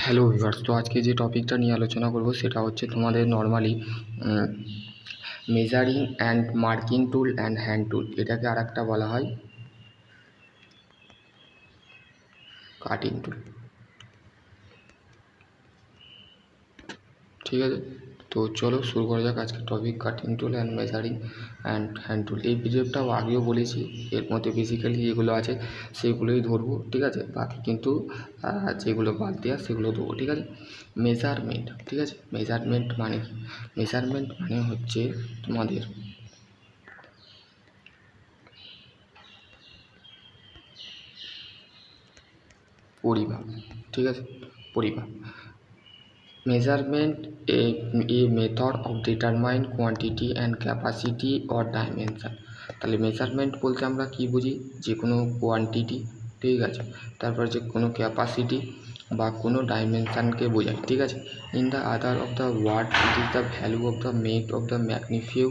Hello viewers, তো আজকে যে টপিকটা নিয়ে আলোচনা করব সেটা হচ্ছে তোমাদের normally measuring and marking tool and hand tool, এটাকে আর একটা বলা হয় কাটিং টুল। ঠিক আছে, তো চলো শুরু করা যাক আজকের topic cutting tool and measuring and hand tool. এই ভিডিওটাও আগেও বলেছি, এর মধ্যে বেসিক্যালি যেগুলো আছে সেগুলোই ধরবো। ঠিক আছে, বাকি কিন্তু যেগুলো বাদ দেওয়া সেগুলো দেবো। ঠিক আছে, মেজারমেন্ট। ঠিক আছে, মেজারমেন্ট মানে কি? মেজারমেন্ট মানে হচ্ছে তোমাদের পরিমাপ। ঠিক আছে, পরিমাপ। Measurement A method of determine quantity and capacity or dimension. তাহলে মেজারমেন্ট বলতে আমরা কি বুঝি? যে কোনো কোয়ান্টিটি, ঠিক আছে, তারপর যে কোনো ক্যাপাসিটি বা কোনো ডাইমেনশানকে বোঝায়। ঠিক আছে, in the other of the word it is the value of the mate of the magnify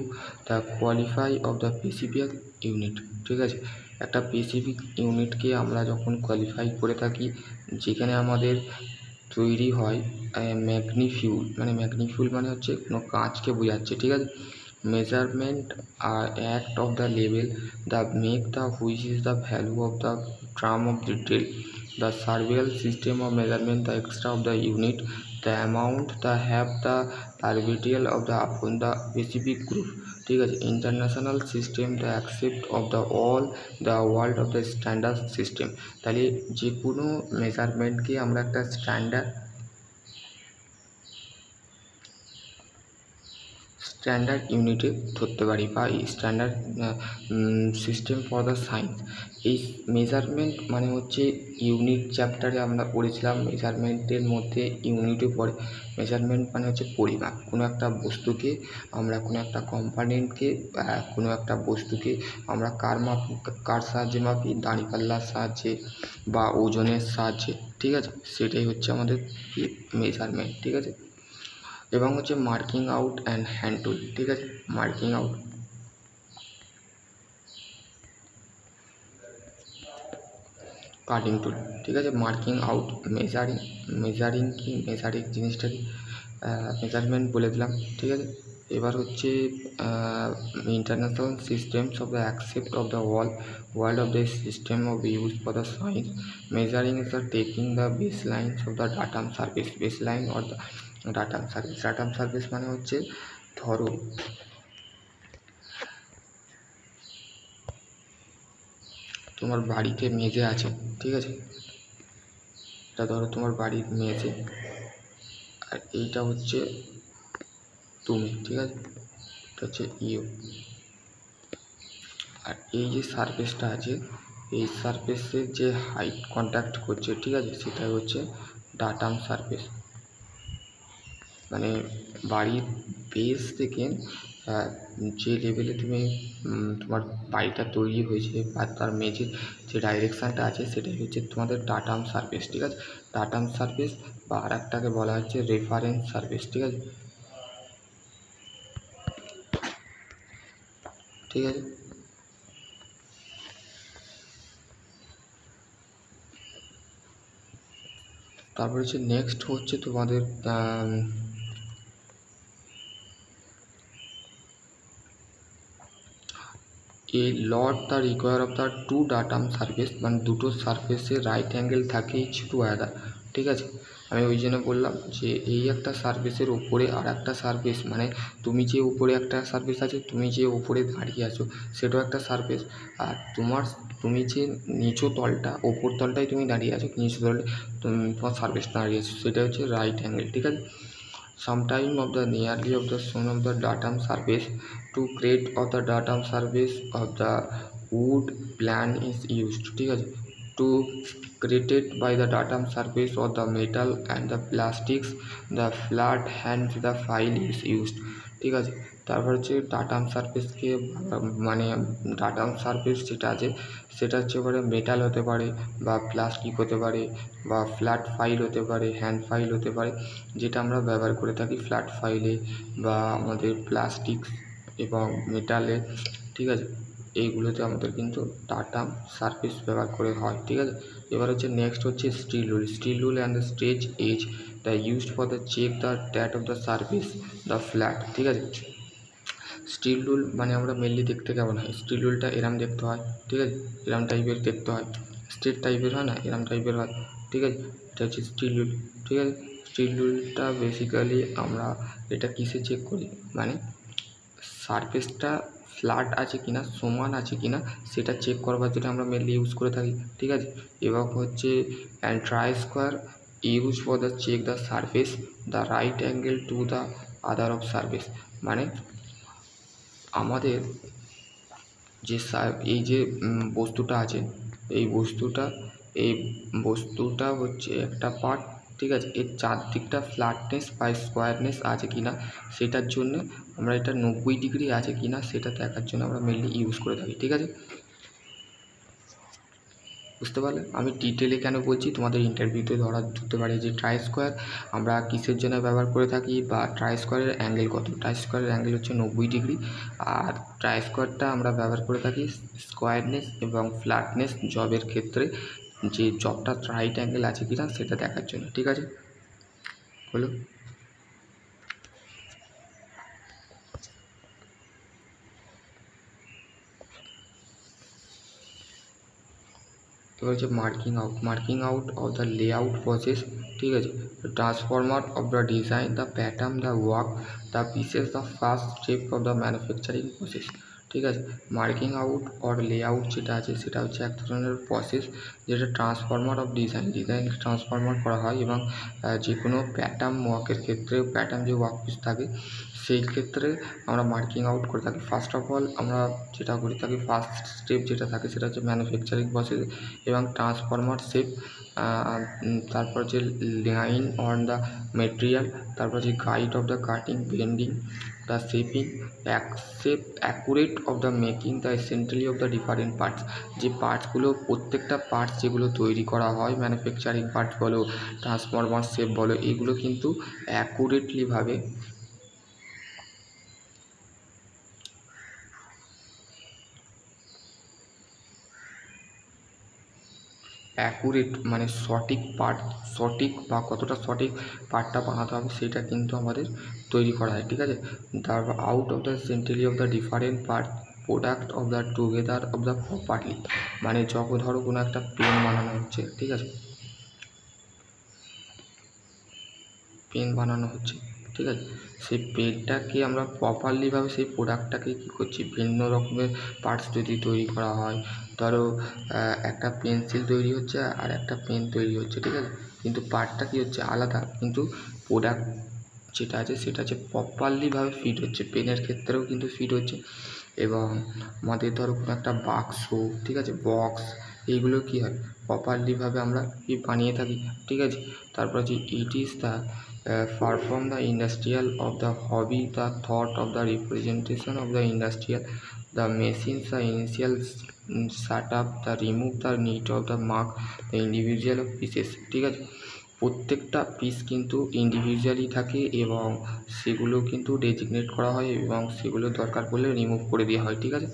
the qualify of the specific unit. ঠিক আছে, একটা স্পেসিফিক ইউনিটকে আমরা যখন কোয়ালিফাই করে থাকি, যেখানে আমাদের তৈরি হয় ম্যাগনিফিউল, ম্যাগনিফিউল মানে হচ্ছে কোনো কাজকে বোঝাচ্ছে। ঠিক আছে, মেজারমেন্ট আর act of the level the make the which is the value of the tram of detail the several system of measurement the extra of the unit the amount the have the arbitrary of the upon the specific group. ঠিক আছে, international system the accept of the all the world of the standard system. তাহলে যে কোনো মেজারমেন্টকে আমরা একটা standard ইউনিটে ধরতে পারি, বা standard system for the science. এই মেজারমেন্ট মানে হচ্ছে ইউনিট চ্যাপ্টারে আমরা পড়েছিলাম, মেজারমেন্টের মধ্যে ইউনিটে পড়ে। মেজারমেন্ট মানে হচ্ছে পরিমাপ। কোনো একটা বস্তুকে আমরা, কোনো একটা কম্পোনেন্টকে, কোনো একটা বস্তুকে আমরা কার সাহায্যে মাপি? দাঁড়িপাল্লার সাহায্যে বা ওজনের সাহায্যে। ঠিক আছে, সেটাই হচ্ছে আমাদের মেজারমেন্ট। ঠিক আছে, এবং হচ্ছে marking out and hand tool. ঠিক আছে, মার্কিং আউট, কাটিং টুল। ঠিক আছে, মার্কিং আউট, মেজারিং কি? মেজারিং জিনিসটা কি? মেজারমেন্ট বলে দিলাম। ঠিক আছে, এবার হচ্ছে international systems of the accept of the world of the system of use for the science. Measuring is the taking the base lines of the datum service. Base line or the datum service. Datum service মানে হচ্ছে, ধরো তোমার বাড়িতে মেজে আছে। ঠিক আছে, এটা ধরো তোমার বাড়ির মেজে, আর এইটা হচ্ছে তুমি। ঠিক আছে, এটা হচ্ছে ইউ, আর এই যে সারফেসটা আছে, এই সারফেসের যে হাইট কন্ট্যাক্ট করছে, ঠিক আছে, সেটাই হচ্ছে ডাটাম সারফেস। মানে বাড়ির বেস থেকে যে লেভেলে তুমি তোমার বাড়িটা তৈরি হয়েছে বা তার মেঝের যে ডাইরেকশানটা আছে, সেটাই হচ্ছে তোমাদের ডাটাম সারফেস। ঠিক আছে, ডাটাম সারফেস, বা আর একটাকে বলা হচ্ছে রেফারেন্স সারফেস। ঠিক আছে, ঠিক আছে, তারপর হচ্ছে নেক্সট হচ্ছে তোমাদের a lot the require of the two datum surface, মানে দুটো সারফেসে রাইট অ্যাঙ্গেল থাকে ইচ টু আদার। ঠিক আছে, আমি ওই জন্য বললাম যে এই একটা সারফেসের ওপরে আর একটা সারফেস, মানে তুমি যে উপরে একটা সারফেস আছে, তুমি যে উপরে দাঁড়িয়ে আছো সেটাও একটা সারফেস, আর তুমি যে নিচু তলটা, ওপর তলটাই তুমি দাঁড়িয়ে আছো, নিচু তলটা তোমার সারফেসটা দাঁড়িয়ে আছো, সেটা হচ্ছে রাইট অ্যাঙ্গেল। ঠিক আছে, sometime of the nearly of the zone of the datum surface to create of the datum surface of the wood plan is used. ঠিক আছে, to created by the datum surface of the metal and the plastics the flat hand the file is used. ঠিক আছে, তারপর হচ্ছে datum সারফেসকে, মানে datum surface যেটা আছে সেটা হচ্ছে এবারে মেটাল হতে পারে, বা প্লাস্টিক হতে পারে, বা ফ্ল্যাট ফাইল হতে পারে, হ্যান্ড ফাইল হতে পারে, যেটা আমরা ব্যবহার করে থাকি ফ্ল্যাট ফাইলে বা আমাদের প্লাস্টিক এবং মেটালে। ঠিক আছে, এইগুলোতে আমাদের কিন্তু টাটাম সারফেস ব্যবহার করে হয়, ঠিক আছে। এবার হচ্ছে নেক্সট হচ্ছে steel rule. Steel rule and the straight edge the used for the check the that of the surface the flat, ঠিক আছে। স্টিল রুল মানে আমরা মেনলি দেখতে কেমন হয়, স্টিল রুলটা এরম দেখতে হয়, ঠিক আছে, এরম টাইপের দেখতে হয়, স্ট্রেট টাইপের হয় না, এরম টাইপের হয়, ঠিক আছে। এটা হচ্ছে স্টিল রুল, ঠিক আছে। স্টিল রুলটা বেসিক্যালি আমরা এটা কিসে চেক করি, মানে সারফেসটা ফ্ল্যাট আছে কিনা, সমান আছে কিনা সেটা চেক করবার জন্য আমরা মেনলি ইউজ করে থাকি, ঠিক আছে। এবং হচ্ছে try square use for the check the surface the right angle to the other of surface, মানে আমাদের যে এই যে বস্তুটা আছে, এই বস্তুটা হচ্ছে একটা পার্ট, ঠিক আছে। এর চারদিকটা ফ্ল্যাটনেস বা স্কোয়ারনেস আছে কিনা সেটার জন্য আমরা এটা 90 ডিগ্রি আছে কিনা সেটা দেখার জন্য আমরা মেনলি ইউজ করে থাকি, ঠিক আছে। বুঝতে পারলে আমি ডিটেলে কেন বলছি, তোমাদের ইন্টারভিউতে ধরতে পারে যে ট্রাই স্কোয়ার আমরা কিসের জন্য ব্যবহার করে থাকি, বা ট্রাই স্কোয়ারের অ্যাঙ্গেল কত। ট্রাই স্কোয়ারের অ্যাঙ্গেল হচ্ছে 90 ডিগ্রি, আর ট্রাই স্কোয়ারটা আমরা ব্যবহার করে থাকি স্কোয়ারনেস এবং ফ্ল্যাটনেস জবের ক্ষেত্রে, যে জবটা রাইট অ্যাঙ্গেল আছে কিনা সেটা দেখার জন্য, ঠিক আছে। হলো এবার হচ্ছে marking out of the layout process, ঠিক আছে। Transformer of the design, the pattern, the work, the pieces, the first step of the manufacturing process, ঠিক আছে। মার্কিং আউট অর লেআউট যেটা আছে সেটা হচ্ছে এক ধরনের প্রসেস যেটা ট্রান্সফরমার অফ ডিজাইন ট্রান্সফরমার করা হয়, এবং যে কোনো প্যাটার্ন ওয়ার্কের ক্ষেত্রে প্যাটার্ন যে ওয়ার্ক পিস থাকে সেই ক্ষেত্রে আমরা মার্কিং আউট করে থাকি। ফার্স্ট অফ অল আমরা যেটা করে থাকি, ফার্স্ট স্টেপ যেটা থাকে সেটা হচ্ছে ম্যানুফ্যাকচারিং প্রসেস, এবং ট্রান্সফরমার শেপ, তারপর যে লাইন অন দ্য মেটেরিয়াল, তারপর যে guide of the cutting, bending, the shaping, accurate of the making, the এসেন্ট্রি অফ দ্য ডিফারেন্ট পার্টস, যে পার্টসগুলো প্রত্যেকটা পার্টস যেগুলো তৈরি করা হয় ম্যানুফ্যাকচারিং পার্টস বলো, ট্রান্সফরমার শেপ বলো, এগুলো কিন্তু অ্যাকুরেটলিভাবে মানে সঠিক বা কতটা সঠিক পার্টটা বানাতে হবে সেটা কিন্তু আমাদের তৈরি করা হয়, ঠিক আছে। তারপর out of the centrally of the different part product of the together of the properly, মানে যখন ধরো কোনো একটা পেন বানানো হচ্ছে, ঠিক আছে, ঠিক আছে, সেই পেনটাকে আমরা প্রপারলিভাবে সেই প্রোডাক্টটাকে কী করছি, ভিন্ন রকমের পার্টস যদি তৈরি করা হয়, ধরো একটা পেন্সিল তৈরি হচ্ছে আর একটা পেন তৈরি হচ্ছে, ঠিক আছে, কিন্তু পার্টটা কী হচ্ছে আলাদা, কিন্তু প্রোডাক্ট যেটা আছে সেটা হচ্ছে প্রপারলিভাবে ফিট হচ্ছে, পেনের ক্ষেত্রেও কিন্তু ফিট হচ্ছে। এবং আমাদের ধরো কোনো একটা বাক্স, ঠিক আছে, বক্স, এইগুলো কী হয় প্রপারলিভাবে আমরা বানিয়ে থাকি, ঠিক আছে। তারপর হচ্ছে ইট is the perform the industrial of the hobby, the thought of the representation of the industrial, the machines, the initial setup, the remove the need of the mark, the individual of pieces, ঠিক আছে। প্রত্যেকটা piece কিন্তু individually থাকে এবং সেগুলো কিন্তু designate করা হয় এবং সেগুলো দরকার পড়লে রিমুভ করে দেওয়া হয়, ঠিক আছে।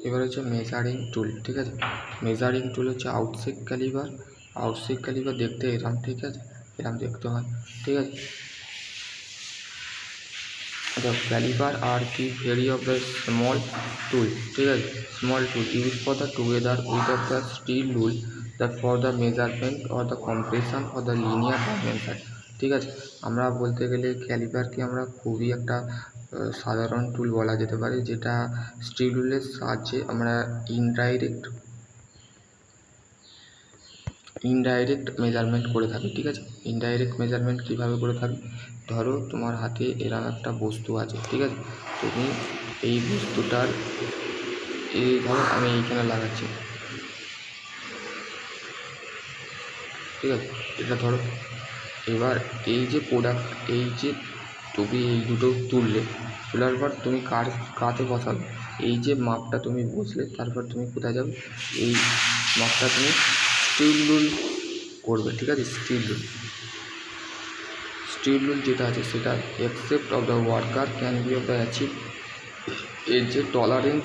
এবার হচ্ছে মেজারিং টুল, ঠিক আছে। মেজারিং টুল হচ্ছে আউটসেক ক্যালিবার দেখতে এরম, ঠিক আছে, এরম দেখতে হয়, ঠিক আছে। The caliper are the very of the small tool, ঠিক আছে, small tool used for the together with the steel rule that for the measurement or the compression or the linear dimension, ঠিক আছে। আমরা বলতে গেলে ক্যালিপারকে আমরা খুবই একটা সাধারণ টুল বলা যেতে পারে, যেটা স্টিল রুলের সাহায্যে আমরা ইনডাইরেক্ট মেজারমেন্ট করে থাকি, ঠিক আছে। ইনডাইরেক্ট মেজারমেন্ট কীভাবে করে থাকি, ধরো তোমার হাতে এরকম একটা বস্তু আছে, ঠিক আছে, তুমি এই বস্তুটার ধরো আমি এইখানে লাগাচ্ছি, ঠিক আছে, এটা ধরো। এবার এই যে প্রোডাক্ট, এই যে তুমি এই দুটো তোলার পর তুমি কাতে বসাবে, এই যে মাপটা তুমি বসলে তারপর তুমি কোথায় যাবে, এই মাপটা তুমি স্টিল রুল করবে, ঠিক আছে। স্টিল রুল যেটা আছে সেটা except of the worker can be of the achieve, এর যে টলারেন্স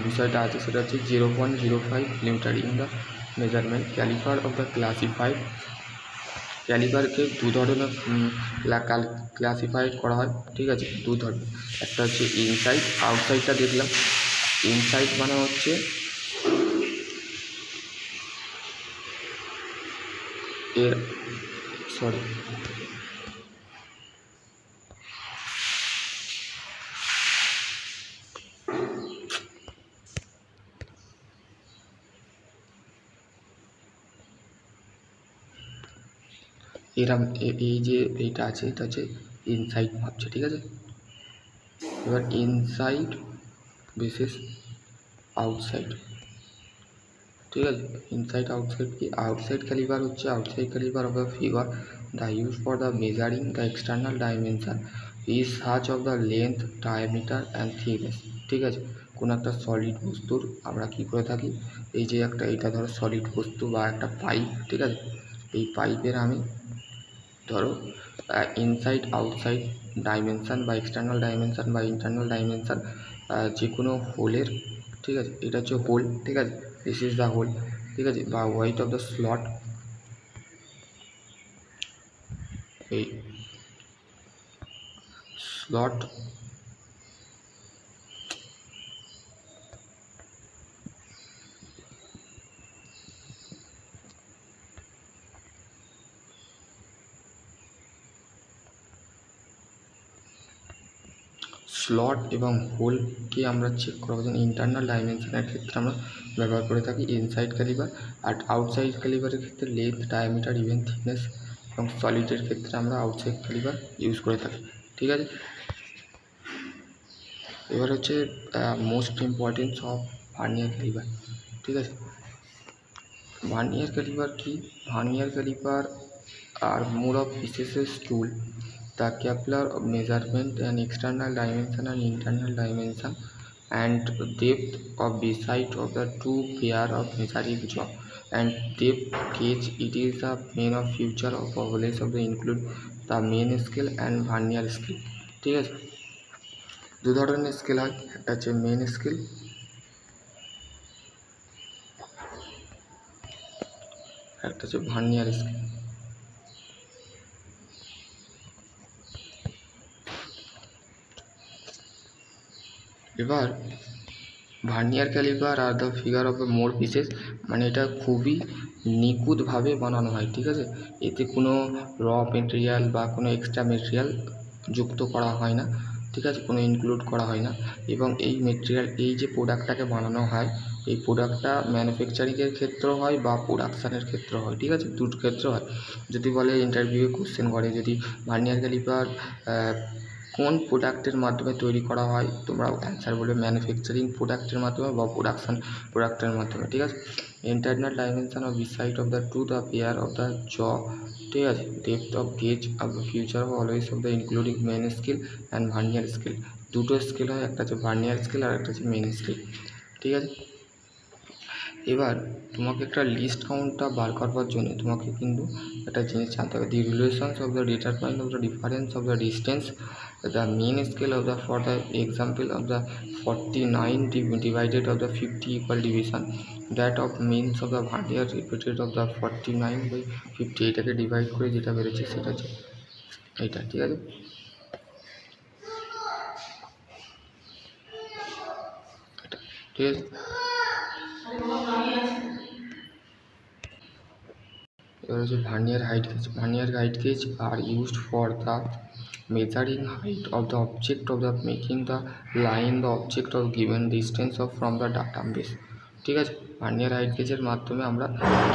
বিষয়টা আছে সেটা হচ্ছে 0.05 millimetre in the measurement caliper of the classified. ক্যালিপারকে দু ধরনের ক্লাসিফাইড করা হয়, ঠিক আছে, দু ধরনের। একটা হচ্ছে ইনসাইড, আউটসাইডটা দেখলাম। ইনসাইড মানে হচ্ছে এর সরি এরম এই যে এইটা আছে এটা হচ্ছে ইনসাইড ভাবছে, ঠিক আছে। এবার ইনসাইড বিশেষ আউটসাইড, ঠিক আছে। ইনসাইড আউটসাইড কি? আউটসাইড ক্যালিপার হচ্ছে outside caliper of the figure the use for the measuring the external dimension is such of the length, diameter and thickness, ঠিক আছে। কোনো একটা সলিড বস্তুর আমরা কী করে থাকি, এই যে একটা এটা ধরো সলিড বস্তু বা একটা পাইপ, ঠিক আছে। এই পাইপের আমি ধরো ইনসাইড আউটসাইড ডাইমেনশান বা এক্সটার্নাল ডাইমেনশান বা ইন্টারনাল ডাইমেনশান যে কোনো হোলের, ঠিক আছে। এটা হচ্ছে হোল, ঠিক আছে। দিস ইজ দ্য হোল, ঠিক আছে, বা ওয়াইড অফ দ্য স্লট, এই স্লট স্লট এবং হোলকে আমরা চেক করার জন্য ইন্টারনাল ডাইমেনশনের ক্ষেত্রে আমরা ব্যবহার করে থাকি ইনসাইড ক্যালিপার। আর আউটসাইড ক্যালিপারের ক্ষেত্রে লেন্থ, ডায়ামিটার, ইভেন থিকনেস এবং সলিডের ক্ষেত্রে আমরা আউটসাইড ক্যালিপার ইউজ করে থাকি, ঠিক আছে। এবার হচ্ছে most importance of vernier caliper, ঠিক আছে। ভার্নিয়ার ক্যালিপার কি? Vernier caliper are more of pieces tool, the Kepler measurement and external dimension and internal dimension and depth of beside of the two pair of measuring jaw and depth gauge. It is the main of future of always of the include the main scale and vernier scale, ঠিক আছে। দু ধরনের scale হয়, একটা হচ্ছে main scale, একটা হচ্ছে vernier scale. এবার vernier caliper are the figure of more pieces, মানে এটা খুবই নিখুঁতভাবে বানানো হয়, ঠিক আছে। এতে কোনো র মেটেরিয়াল বা কোনো এক্সট্রা মেটেরিয়াল যুক্ত করা হয় না, ঠিক আছে, কোনো ইনক্লুড করা হয় না। এবং এই মেটেরিয়াল, এই যে প্রোডাক্টটাকে বানানো হয়, এই প্রোডাক্টটা ম্যানুফ্যাকচারিংয়ের ক্ষেত্রেও হয় বা প্রোডাকশানের ক্ষেত্রেও হয়, ঠিক আছে, দুটো ক্ষেত্রে হয়। যদি বলে ইন্টারভিউয়ে কোশ্চেন করে, যদি ভার্নিয়ার ক্যালিপার কোন প্রোডাক্টের মাধ্যমে তৈরি করা হয়, তোমরা অ্যান্সার বলবে ম্যানুফ্যাকচারিং প্রোডাক্টের মাধ্যমে বা প্রোডাকশান প্রোডাক্টের মাধ্যমে, ঠিক আছে। Internal dimension of beside of the to the pair of the jaw, ঠিক আছে। Depth of gauge of the future of always of the including main scale and vernier scale. দুটো স্কেল হয়, একটা হচ্ছে ভার্নিয়ার স্কেল আর একটা হচ্ছে main scale, ঠিক আছে। এবার তোমাকে একটা লিস্ট কাউন্টটা বার করবার জন্য তোমাকে কিন্তু একটা জিনিস জানতে হবে, the relations of the determine of the difference of the distance the main scale of the for the example of the 49 divided of the 50 equal division that of means of the vernier repeated of the 49/50, এটাকে divide করে যেটা বেরোচ্ছে সেটা হচ্ছে এইটা, ঠিক আছে। ঠিক আছে, এবার হচ্ছে vernier height gauge. Vernier height gauge R used for the measuring height of the object of the making the line the object of given distance of from the database, ঠিক আছে। ভার্নিয়ার হাইট গেজের মাধ্যমে আমরা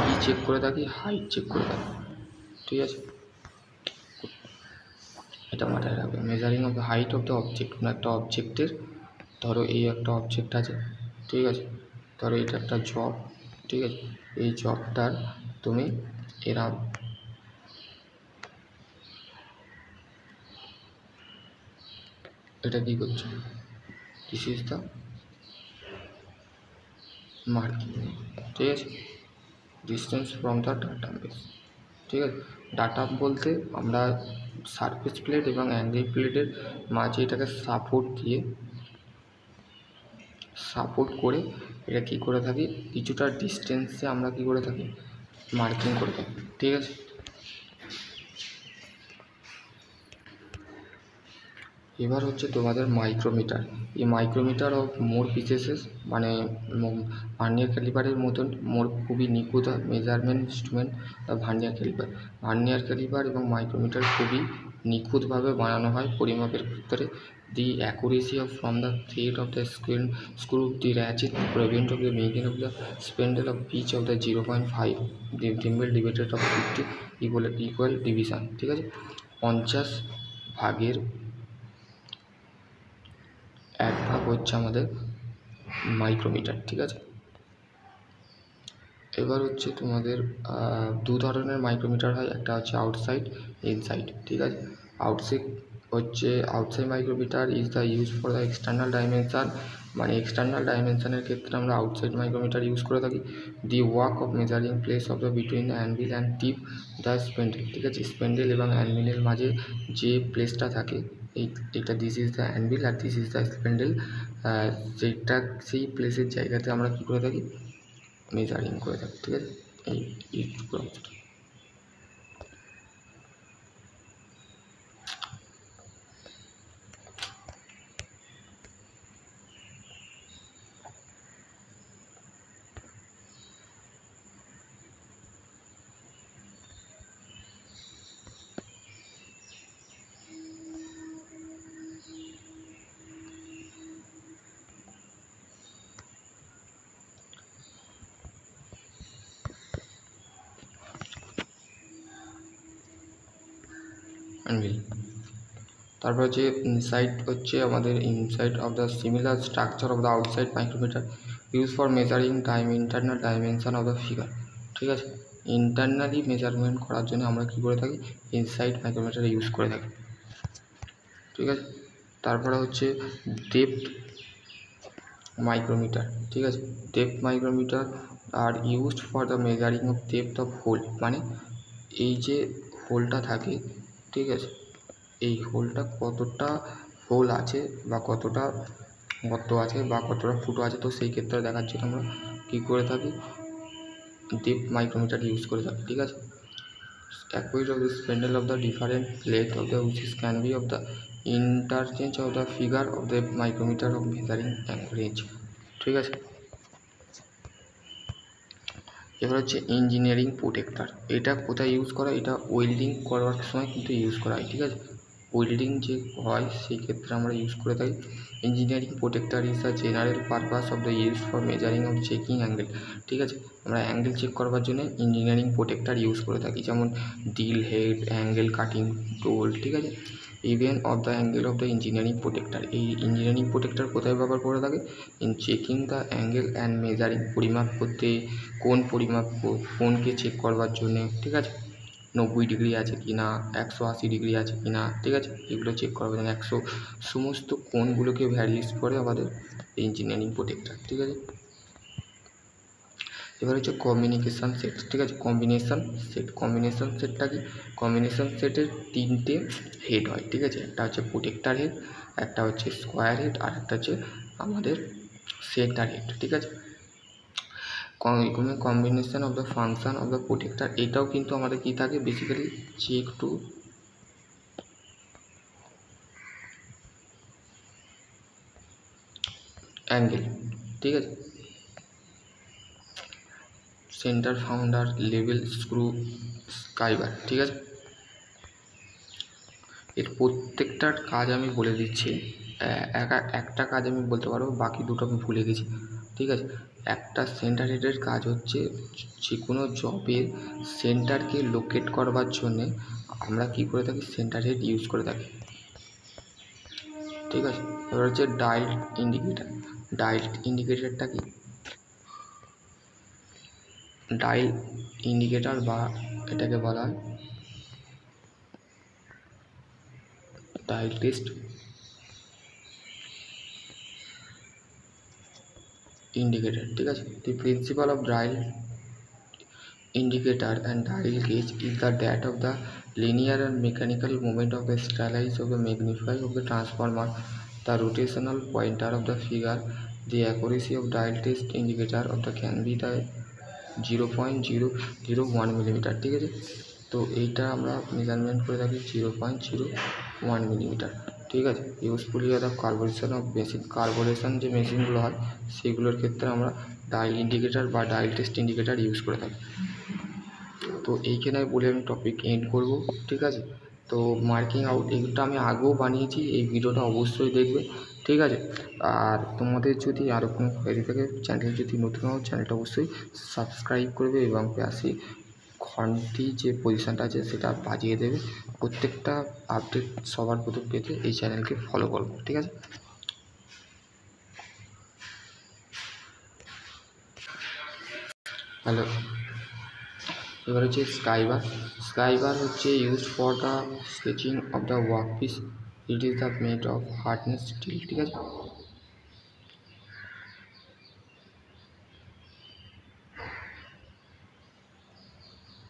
কি check করে থাকি? Height check করে থাকি, ঠিক আছে। এটা মাথায় রাখবে, measuring of the height of the object. কোনো একটা অবজেক্টের, ধরো এই একটা অবজেক্ট আছে, ঠিক আছে, ধরো এটা একটা জব, ঠিক আছে। এই জবটার তুমি এরম এটা কী করছো, দিস ইজ দ্য মার্কিং, ঠিক আছে। Distance from the data base. ঠিক আছে, ডাটা বলতে আমরা সারফেস প্লেট এবং অ্যাঙ্গেল প্লেটের মাঝে এটাকে সাপোর্ট করে এটা কী করে থাকি, কিছুটা ডিস্টেন্সে আমরা কী করে থাকি, মার্কিং করে থাকি। ঠিক আছে, এবার হচ্ছে তোমাদের মাইক্রোমিটার। এই মাইক্রোমিটার অফ মোর পিসেসেস মানে ভার্নিয়ার ক্যালিপারের মতন মোর খুবই নিখুঁত মেজারমেন্ট ইনস্ট্রুমেন্ট। ভার্নিয়ার ক্যালিপার এবং মাইক্রোমিটার খুবই নিখুঁতভাবে বানানো হয় পরিমাপের ক্ষেত্রে। The accuracy of from the thread of the screw the ratchet prevent of the making of the spindle of pitch of the 0.5 thimble divided of 50 equal division. ঠিক আছে, 50 ভাগের 1 ভাগ হচ্ছে আমাদের মাইক্রোমিটার। ঠিক আছে, এবার হচ্ছে তোমাদের দু ধরনের মাইক্রোমিটার হয়, একটা হচ্ছে আউটসাইড, ইনসাইড। ঠিক আছে, outside micrometer is the use for the external dimension, মানে এক্সটার্নাল ডাইমেনশানের ক্ষেত্রে আমরা আউটসাইড মাইক্রোমিটার ইউজ করে থাকি। The work of measuring place of the between the anvil and tip the spindle. ঠিক আছে, স্পেন্ডেল এবং অ্যানভিলের মাঝে যে প্লেসটা থাকে এইটা দিস ইজ দ্য অ্যানভিল আর দিস ইজ দ্য স্পেন্ডেল, সেই প্লেসের জায়গাতে আমরা কী করে থাকি, মেজারিং করে থাকি। ঠিক আছে, এই অংশটা। তারপর হচ্ছে আমাদের inside of the similar structure of the outside micrometer use for measuring internal dimension of the figure. ঠিক আছে, ইন্টারনালি মেজারমেন্ট করার জন্য আমরা কী করে থাকি, ইনসাইড মাইক্রোমিটার ইউজ করে থাকি। ঠিক আছে, তারপরে হচ্ছে ডেপথ মাইক্রোমিটার। ঠিক আছে, depth micrometer are used for the measuring of depth of hole, মানে এই যে হোলটা থাকে, ঠিক আছে, এই হোলটা কতটা হোল আছে বা কতটা গর্ত আছে বা কতটা ফুটো আছে, তো সেই ক্ষেত্রে দেখার জন্য আমরা কী করে থাকি, ডেপথ মাইক্রোমিটার ইউজ করে থাকি। ঠিক আছে, accurate of the spindle of the different length of the which can be of the interchange of the figure of the micrometer of measuring range. ঠিক আছে, এবার হচ্ছে ইঞ্জিনিয়ারিং প্রোটেক্টর। এটা কোথায় ইউজ করা, এটা ওয়েল্ডিং করার সময় কিন্তু ইউজ করা হয়। ঠিক আছে, ওয়েল্ডিং যে হয় সেই ক্ষেত্রে আমরা ইউজ করে থাকি। Engineering protector is the general purpose of the use for measuring of checking angle. ঠিক আছে, আমরা অ্যাঙ্গেল চেক করবার জন্য ইঞ্জিনিয়ারিং প্রোটেক্টর ইউজ করে থাকি, যেমন deal head, angle cutting tool. ঠিক আছে, even of the angle of the engineering protector. এই ইঞ্জিনিয়ারিং প্রোটেক্টর কোথায় ব্যবহার করে থাকে, in checking the angle and measuring, পরিমাপ করতে, কোনকে চেক করবার জন্যে। ঠিক আছে, 90 ডিগ্রি আছে কি না, 180 ডিগ্রি আছে কি না। ঠিক আছে, এগুলো চেক করবার জন্য সমস্ত কোণগুলোকে ভ্যারিয়েস করে আমাদের ইঞ্জিনিয়ারিং প্রোটেক্টর। ঠিক আছে, এবার হচ্ছে কম্বিনেশন সেট। ঠিক আছে, কম্বিনেশন সেটটা কি, কম্বিনেশন সেটের 3টে হেড হয়। ঠিক আছে, একটা হচ্ছে প্রোটেক্টর হেড, একটা হচ্ছে স্কোয়ার হেড, আর একটা হচ্ছে আমাদের সেন্টার হেড। ঠিক আছে, combination of the function of the protector, এটাও কিন্তু আমাদের কী থাকে, বেসিক্যালি চেক টু অ্যাঙ্গেল। ঠিক আছে, সেন্টার ফাউন্ডার, লেভেল স্ক্রু, স্কাইবার। ঠিক আছে, এর প্রত্যেকটার কাজ আমি বলে দিচ্ছি। একটা কাজ আমি বলতে পারবো, বাকি দুটো আমি ভুলে গেছি। ঠিক আছে, একটা সেন্টার হেডের কাজ হচ্ছে যে কোনো জবের সেন্টারকে লোকেট করবার জন্যে আমরা কী করে থাকি, সেন্টার হেড ইউজ করে থাকি। ঠিক আছে, এবার হচ্ছে ডায়াল ইন্ডিকেটারটা কি, ডায়াল ইন্ডিকেটার বা এটাকে বলা হয় ডায়াল টেস্ট ইন্ডিকেটর। ঠিক আছে, the principal of dial indicator and dial gauge is the data of the linear and mechanical movement of the stylus of the magnifier of the transformer, the rotational pointer of the figure. The accuracy of dial test indicator of the can be the 0.001 millimetre. ঠিক আছে, তো এইটা আমরা measurement করে থাকি 0.01 millimetre. ঠিক আছে, ইউজফুলি the কার্বোরেশন of machine, কার্বোরেশন যে মেশিনগুলো হয় সেগুলোর ক্ষেত্রে আমরা ডায়াল ইন্ডিকেটার বা ডায়াল টেস্ট ইন্ডিকেটার ইউজ করে থাকি। তো এইখানে বলে আমি টপিক এন্ড করব। ঠিক আছে, তো মার্কিং আউট এইটা আমি আগেও বানিয়েছি, এই ভিডিওটা অবশ্যই দেখবে। ঠিক আছে, আর তোমাদের যদি আরও কোনো কোয়েরি থাকে, চ্যানেল যদি নতুন হও চ্যানেলটা অবশ্যই সাবস্ক্রাইব করবে এবং পাশে ঘন্টি যে পজিশানটা আছে সেটা বাজিয়ে দেবে। প্রত্যেকটা আপডেট সবার প্রথম পেতে এই চ্যানেলকে ফলো করবে। ঠিক আছে, হ্যালো। এবার হচ্ছে স্কাইবার। স্কাইবার হচ্ছে use for the sketching of the workpiece. It is the made of hardness steel. ঠিক আছে,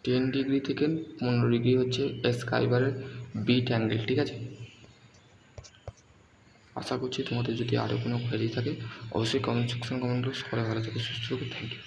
টেন ডিগ্রি থেকে 15 ডিগ্রি হচ্ছে স্কাইবারের বিট অ্যাঙ্গেল। ঠিক আছে, আশা করছি তোমাদের যদি আরও কোনো কোয়েরি থাকে অবশ্যই কমেন্ট সেকশন কমেন্ট করে ভালো থাকে, সুস্থ থাকবে। Thank you.